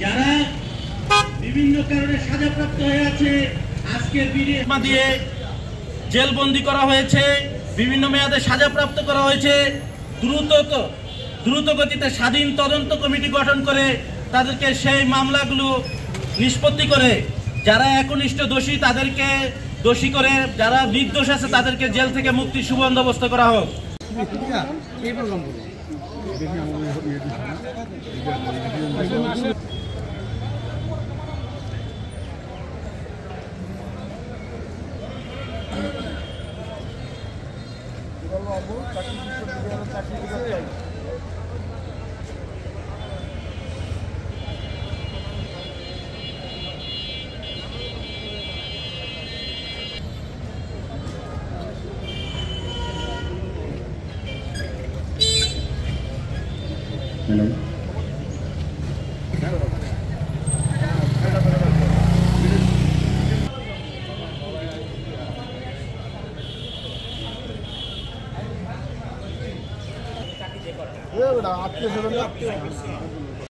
যারা বিভিন্ন কারণে সাজাপ্রাপ্ত হয়ে আছে আজকে বিডিএমা দিয়ে জেলবন্দি করা হয়েছে, বিভিন্ন মেয়াদে সাজাপ্রাপ্ত করা হয়েছে। দ্রুত গতিতে স্বাধীন তদন্ত কমিটি গঠন করে তাদেরকে সেই মামলাগুলো নিষ্পত্তি করে যারা একনিষ্ঠ দোষী তাদেরকে দোষী করে, যারা নির্দোষ আছে তাদেরকে জেল থেকে মুক্তির সুবন্দোবস্ত করা হোক। Hello. আত্মীয় স্বজন